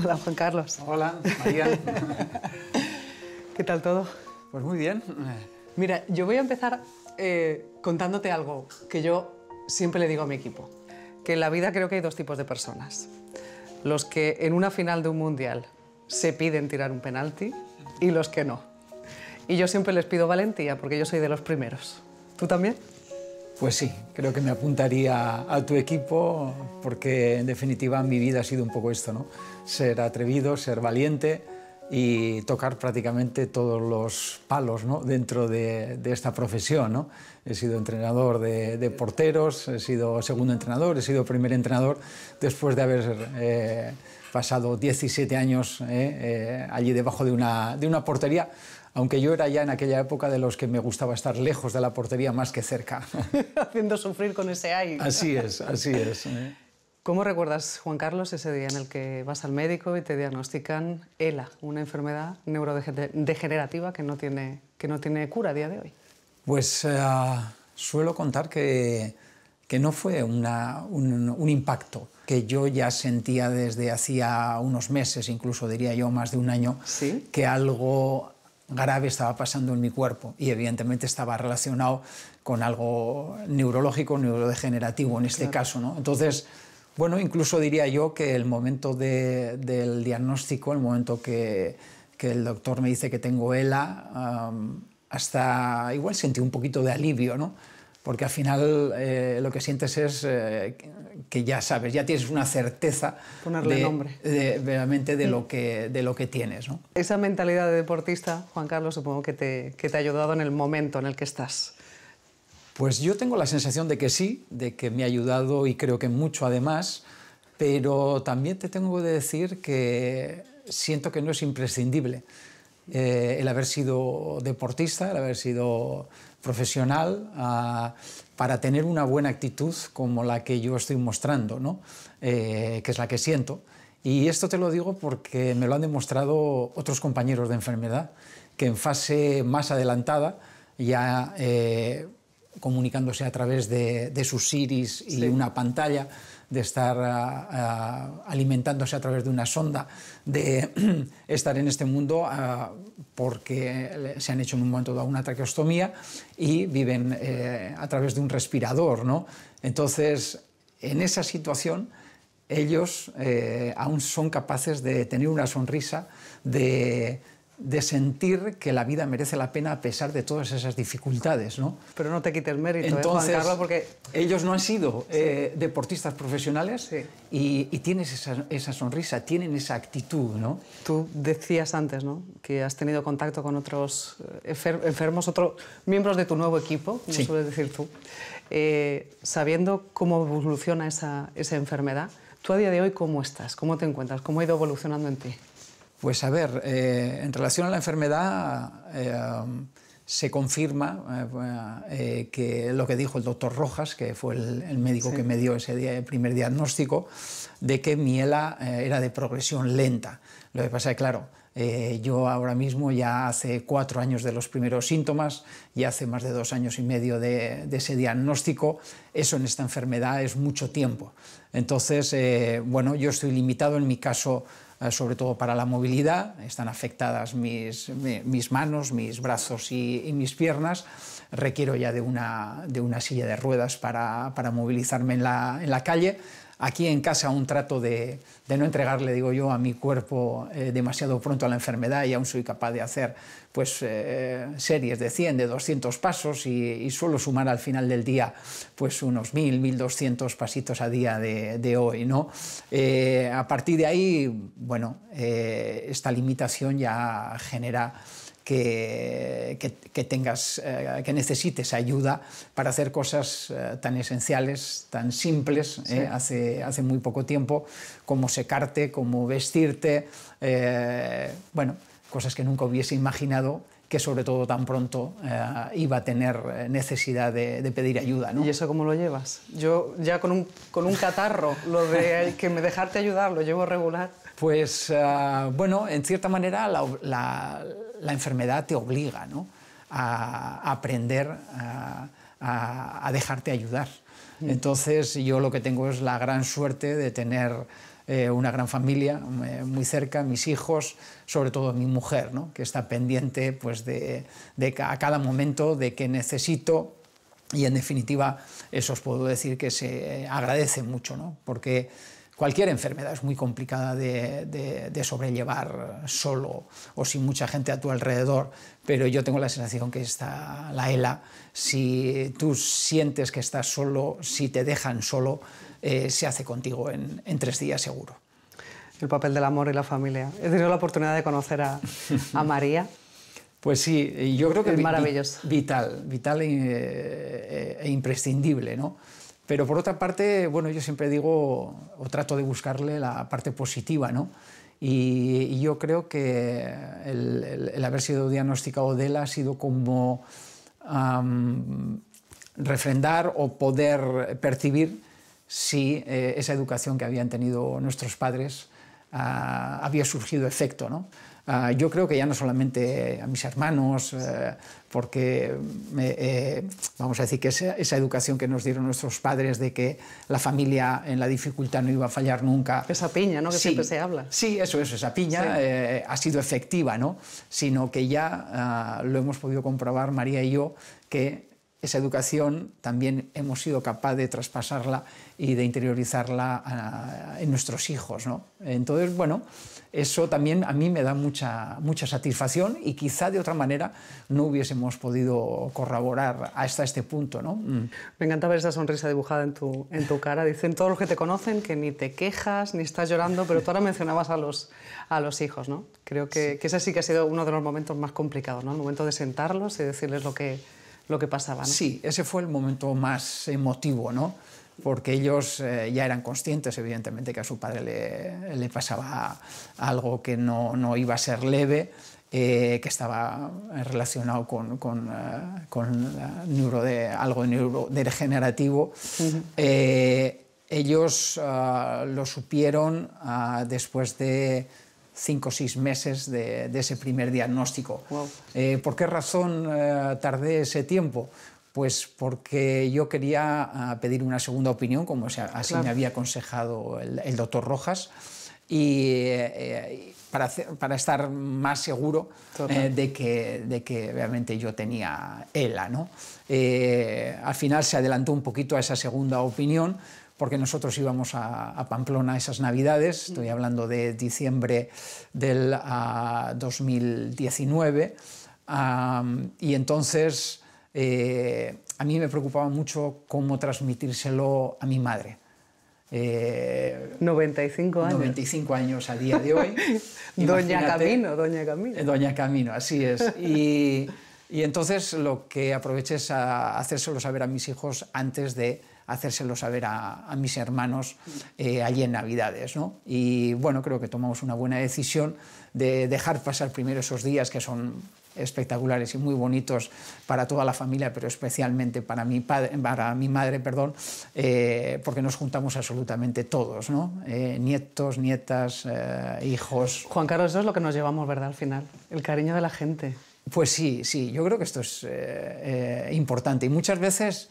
Hola, Juan Carlos. Hola, María. ¿Qué tal todo? Pues muy bien. Mira, yo voy a empezar contándote algo que yo siempre le digo a mi equipo. Que en la vida creo que hay dos tipos de personas. Los que en una final de un mundial se piden tirar un penalti y los que no. Y yo siempre les pido valentía porque yo soy de los primeros. ¿Tú también? Pues sí, creo que me apuntaría a tu equipo porque en definitiva mi vida ha sido un poco esto, ¿no? Ser atrevido, ser valiente y tocar prácticamente todos los palos, ¿no? Dentro de esta profesión, ¿no? He sido entrenador de porteros, he sido segundo entrenador, he sido primer entrenador después de haber pasado 17 años allí debajo de una portería, aunque yo era ya en aquella época de los que me gustaba estar lejos de la portería más que cerca. Haciendo sufrir con ese aire. Así es, así es. ¿Cómo recuerdas, Juan Carlos, ese día en el que vas al médico y te diagnostican ELA, una enfermedad neurodegenerativa que no tiene cura a día de hoy? Pues suelo contar que no fue un impacto que yo ya sentía desde hacía unos meses, incluso diría yo más de un año, ¿Sí? que algo grave estaba pasando en mi cuerpo y evidentemente estaba relacionado con algo neurológico, neurodegenerativo en este caso, ¿no? Entonces, bueno, incluso diría yo que el momento del diagnóstico, el momento que el doctor me dice que tengo ELA, hasta igual sentí un poquito de alivio, ¿no? Porque al final lo que sientes es que ya sabes, ya tienes una certeza realmente de lo que tienes, ¿no? Esa mentalidad de deportista, Juan Carlos, supongo que te ha ayudado en el momento en el que estás. Pues yo tengo la sensación de que sí, de que me ha ayudado y creo que mucho además, pero también te tengo que decir que siento que no es imprescindible el haber sido deportista, el haber sido profesional, para tener una buena actitud como la que yo estoy mostrando, ¿no? Que es la que siento. Y esto te lo digo porque me lo han demostrado otros compañeros de enfermedad, que en fase más adelantada, ya comunicándose a través de sus iris y una pantalla, de estar alimentándose a través de una sonda, de estar en este mundo porque se han hecho en un momento dado una traqueostomía y viven a través de un respirador, ¿no? Entonces, en esa situación, ellos aún son capaces de tener una sonrisa, de sentir que la vida merece la pena a pesar de todas esas dificultades, ¿no? Pero no te quites mérito, entonces, Juan Carlos, porque ellos no han sido deportistas profesionales y tienes esa sonrisa, tienen esa actitud, ¿no? Tú decías antes, ¿no?, que has tenido contacto con otros enfermos, otros miembros de tu nuevo equipo, como sueles decir tú, sabiendo cómo evoluciona esa enfermedad. ¿Tú a día de hoy cómo estás? ¿Cómo te encuentras? ¿Cómo ha ido evolucionando en ti? Pues a ver, en relación a la enfermedad se confirma que lo que dijo el doctor Rojas, que fue el médico que me dio ese día el primer diagnóstico, de que mi ELA era de progresión lenta. Lo que pasa es que, claro, yo ahora mismo ya hace 4 años de los primeros síntomas y hace más de 2 años y medio de ese diagnóstico. Eso en esta enfermedad es mucho tiempo. Entonces, bueno, yo estoy limitado en mi caso, sobre todo para la movilidad. Están afectadas mis manos, mis brazos y mis piernas. Requiero ya de una silla de ruedas para movilizarme en la calle. Aquí en casa aún trato de no entregarle, digo yo, a mi cuerpo demasiado pronto a la enfermedad y aún soy capaz de hacer pues, series de 100, de 200 pasos y suelo sumar al final del día pues, unos 1000, 1200 pasitos a día de hoy, ¿no? A partir de ahí, bueno, esta limitación ya genera que necesites ayuda para hacer cosas tan esenciales, tan simples, hace muy poco tiempo, como secarte, como vestirte, bueno, cosas que nunca hubiese imaginado que sobre todo tan pronto iba a tener necesidad de pedir ayuda, ¿no? ¿Y eso cómo lo llevas? Yo ya con un catarro, lo de que me dejarte ayudar, lo llevo regular. Pues, bueno, en cierta manera la enfermedad te obliga, ¿no?, a aprender a dejarte ayudar. Entonces yo lo que tengo es la gran suerte de tener una gran familia muy cerca, mis hijos, sobre todo mi mujer, ¿no? Que está pendiente pues, a cada momento de que necesito, y en definitiva eso os puedo decir que se agradece mucho, ¿no? Porque cualquier enfermedad es muy complicada de sobrellevar solo o sin mucha gente a tu alrededor, pero yo tengo la sensación que la ELA, si tú sientes que estás solo, si te dejan solo, se hace contigo en 3 días seguro. El papel del amor y la familia. He tenido la oportunidad de conocer a María. Pues sí, yo creo que es maravilloso. Vital e imprescindible, ¿no? Pero por otra parte, bueno, yo siempre digo, o trato de buscarle la parte positiva, ¿no? Y yo creo que el haber sido diagnosticado de ELA ha sido como refrendar o poder percibir si esa educación que habían tenido nuestros padres había surgido efecto, ¿no? Yo creo que ya no solamente a mis hermanos, porque vamos a decir que esa educación que nos dieron nuestros padres de que la familia en la dificultad no iba a fallar nunca. Esa piña, ¿no? Que sí, siempre se habla. Sí, eso es, esa piña sí. Ha sido efectiva, ¿no? Sino que ya lo hemos podido comprobar María y yo, que esa educación también hemos sido capaz de traspasarla y de interiorizarla en nuestros hijos, ¿no? Entonces, bueno, eso también a mí me da mucha satisfacción y quizá de otra manera no hubiésemos podido corroborar hasta este punto, ¿no? Me encanta ver esa sonrisa dibujada en tu cara. Dicen todos los que te conocen que ni te quejas ni estás llorando, pero tú ahora mencionabas a los hijos, ¿no? Creo que ese sí que ha sido uno de los momentos más complicados, ¿no? El momento de sentarlos y decirles lo que pasaba, ¿no? Sí, ese fue el momento más emotivo, ¿no? Porque ellos ya eran conscientes, evidentemente, que a su padre le pasaba algo que no iba a ser leve, que estaba relacionado con algo neurodegenerativo. Ellos lo supieron después de 5 o 6 meses de ese primer diagnóstico. Wow. ¿Por qué razón tardé ese tiempo? Pues porque yo quería pedir una segunda opinión, como así claro. Me había aconsejado el doctor Rojas, y para estar más seguro de que realmente yo tenía ELA, ¿no? Al final se adelantó un poquito a esa segunda opinión, porque nosotros íbamos a Pamplona esas Navidades, estoy hablando de diciembre del 2019, y entonces a mí me preocupaba mucho cómo transmitírselo a mi madre. 95 años. 95 años a día de hoy. Doña Camino. Doña Camino, así es. Y entonces lo que aproveché es a hacérselo saber a mis hijos antes de hacérselo saber a mis hermanos allí en Navidades, ¿no? Y bueno, creo que tomamos una buena decisión de dejar pasar primero esos días que son espectaculares y muy bonitos para toda la familia, pero especialmente para mi madre, porque nos juntamos absolutamente todos, ¿no? Nietos, nietas, hijos. Juan Carlos, eso es lo que nos llevamos, ¿verdad? Al final, el cariño de la gente. Pues sí, yo creo que esto es importante y muchas veces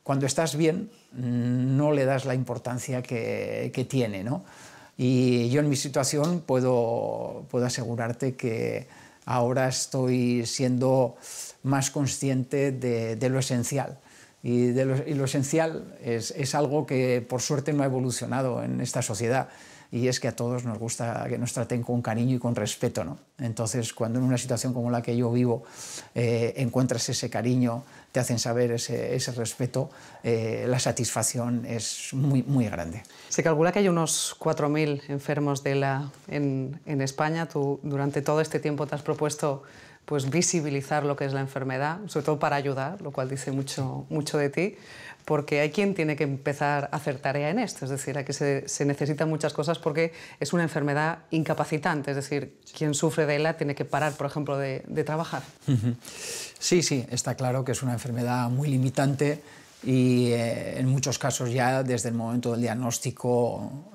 cuando estás bien no le das la importancia que tiene, ¿no? Y yo en mi situación puedo asegurarte que ahora estoy siendo más consciente de lo esencial. Y lo esencial es algo que por suerte no ha evolucionado en esta sociedad, y es que a todos nos gusta que nos traten con cariño y con respeto, ¿no? Entonces, cuando en una situación como la que yo vivo encuentras ese cariño, te hacen saber ese respeto, la satisfacción es muy, muy grande. Se calcula que hay unos 4.000 enfermos de ELA en España. Tú durante todo este tiempo te has propuesto pues, visibilizar lo que es la enfermedad, sobre todo para ayudar, lo cual dice mucho de ti, porque hay quien tiene que empezar a hacer tarea en esto, es decir, aquí se necesitan muchas cosas porque es una enfermedad incapacitante, es decir, quien sufre de ELA tiene que parar, por ejemplo, de trabajar. Sí, está claro que es una enfermedad muy limitante y en muchos casos ya desde el momento del diagnóstico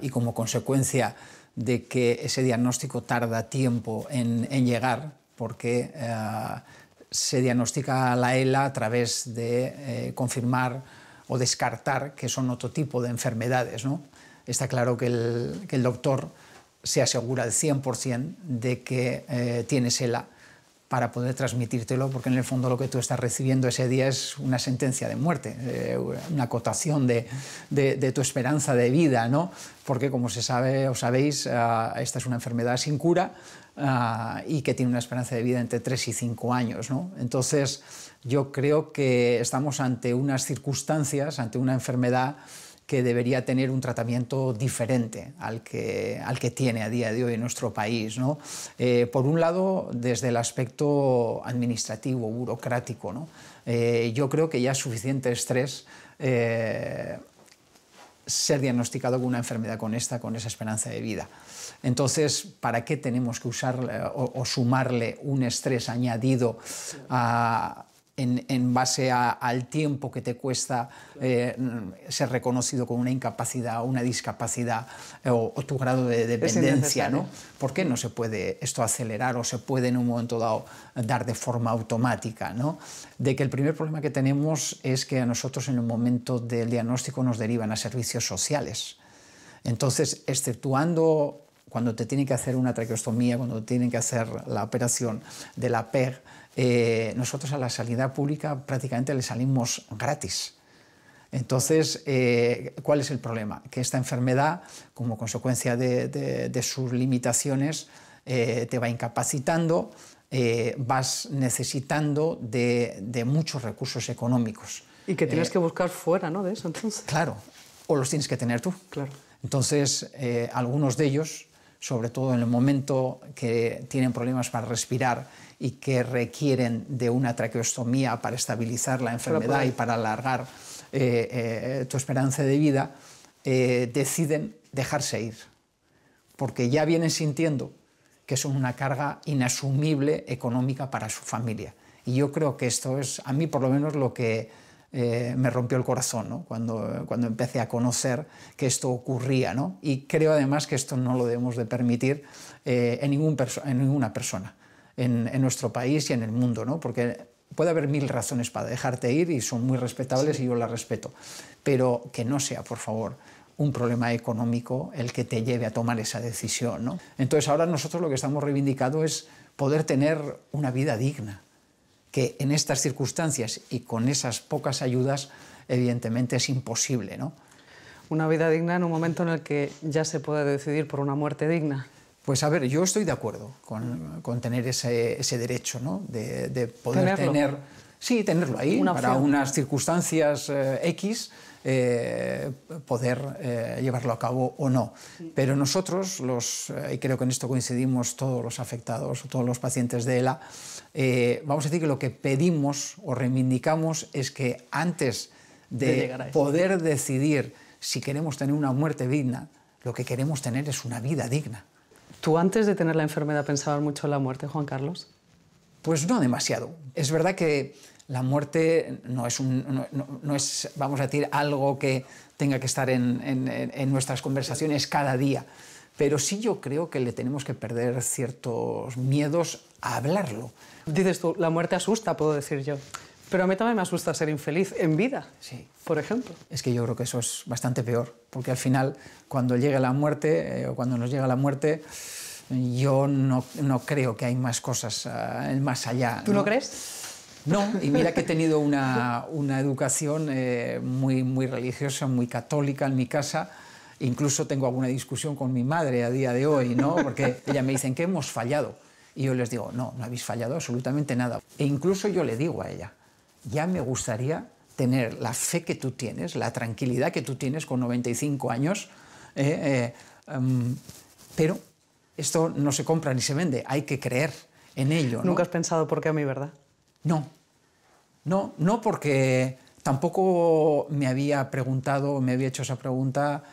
y como consecuencia de que ese diagnóstico tarda tiempo en llegar, porque se diagnostica la ELA a través de confirmar o descartar que son otro tipo de enfermedades, ¿no? está claro que el doctor se asegura al 100% de que tienes ELA para poder transmitírtelo, porque en el fondo lo que tú estás recibiendo ese día es una sentencia de muerte, una acotación de tu esperanza de vida, ¿no? Porque, como se sabe o sabéis, esta es una enfermedad sin cura y que tiene una esperanza de vida entre 3 y 5 años, ¿no? Entonces, yo creo que estamos ante unas circunstancias, ante una enfermedad que debería tener un tratamiento diferente al que tiene a día de hoy en nuestro país, ¿no? Por un lado, desde el aspecto administrativo, burocrático, ¿no? Yo creo que ya es suficiente estrés ser diagnosticado con una enfermedad con esa esperanza de vida. Entonces, ¿para qué tenemos que usar o sumarle un estrés añadido en base al tiempo que te cuesta ser reconocido con una incapacidad, una discapacidad o tu grado de dependencia, ¿no? ¿Por qué no se puede esto acelerar o se puede en un momento dado dar de forma automática, ¿no? De que el primer problema que tenemos es que a nosotros en el momento del diagnóstico nos derivan a servicios sociales. Entonces, exceptuando cuando te tienen que hacer una traqueostomía, cuando te tienen que hacer la operación de la PEG, nosotros a la sanidad pública prácticamente le salimos gratis. Entonces, ¿cuál es el problema? Que esta enfermedad, como consecuencia de sus limitaciones, te va incapacitando, vas necesitando de muchos recursos económicos. Y que tienes que buscar fuera, ¿no?, de eso, entonces. Claro, o los tienes que tener tú. Claro. Entonces, algunos de ellos, sobre todo en el momento que tienen problemas para respirar y que requieren de una traqueostomía para estabilizar la enfermedad y para alargar tu esperanza de vida, deciden dejarse ir, porque ya vienen sintiendo que son una carga inasumible económica para su familia. Y yo creo que esto es, a mí por lo menos, lo que me rompió el corazón, ¿no? Cuando empecé a conocer que esto ocurría, ¿no? Y creo además que esto no lo debemos de permitir en ninguna persona, en nuestro país y en el mundo, ¿no? Porque puede haber 1000 razones para dejarte ir y son muy respetables, sí, y yo las respeto, pero que no sea, por favor, un problema económico el que te lleve a tomar esa decisión, ¿no? Entonces ahora nosotros lo que estamos reivindicando es poder tener una vida digna, que en estas circunstancias y con esas pocas ayudas, evidentemente es imposible, ¿no? Una vida digna en un momento en el que ya se puede decidir por una muerte digna. Pues a ver, yo estoy de acuerdo con tener ese derecho, ¿no? De poder tenerlo ahí para unas circunstancias X, poder llevarlo a cabo o no. Pero nosotros, y creo que en esto coincidimos todos los afectados, todos los pacientes de ELA, vamos a decir que lo que pedimos o reivindicamos es que antes de poder decidir si queremos tener una muerte digna, lo que queremos tener es una vida digna. ¿Tú antes de tener la enfermedad pensabas mucho en la muerte, Juan Carlos? Pues no demasiado. Es verdad que la muerte no es, vamos a decir, algo que tenga que estar en nuestras conversaciones cada día, pero sí yo creo que le tenemos que perder ciertos miedos a hablarlo. Dices tú, la muerte asusta, puedo decir yo. Pero a mí también me asusta ser infeliz en vida, sí, por ejemplo. Es que yo creo que eso es bastante peor, porque al final, cuando llegue la muerte, o cuando nos llega la muerte, yo no creo que hay más cosas, más allá. ¿Tú no crees? No, y mira que he tenido una educación muy religiosa, muy católica en mi casa. Incluso tengo alguna discusión con mi madre a día de hoy, ¿no? Porque ella me dice, ¿en qué hemos fallado? Y yo les digo, no habéis fallado absolutamente nada. E incluso yo le digo a ella, ya me gustaría tener la fe que tú tienes, la tranquilidad que tú tienes con 95 años, pero esto no se compra ni se vende, hay que creer en ello, ¿no? ¿Nunca has pensado por qué a mí, verdad? No, porque tampoco me había preguntado, me había hecho esa pregunta.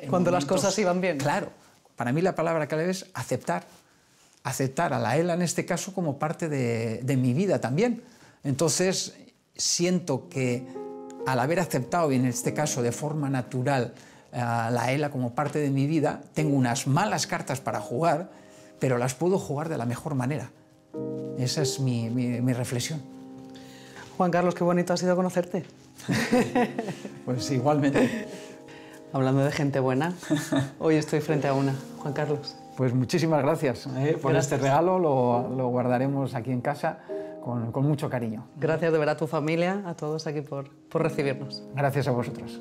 Cuando las cosas iban bien. Claro, para mí la palabra clave es aceptar. Aceptar a la ELA en este caso como parte de mi vida también. Entonces siento que al haber aceptado, y en este caso de forma natural, la ELA como parte de mi vida, tengo unas malas cartas para jugar, pero las puedo jugar de la mejor manera. Esa es mi reflexión. Juan Carlos, qué bonito ha sido conocerte. Pues igualmente. Hablando de gente buena, hoy estoy frente a una, Juan Carlos. Pues muchísimas gracias por este regalo, lo guardaremos aquí en casa con mucho cariño. Gracias de verdad a tu familia, a todos aquí por recibirnos. Gracias a vosotros.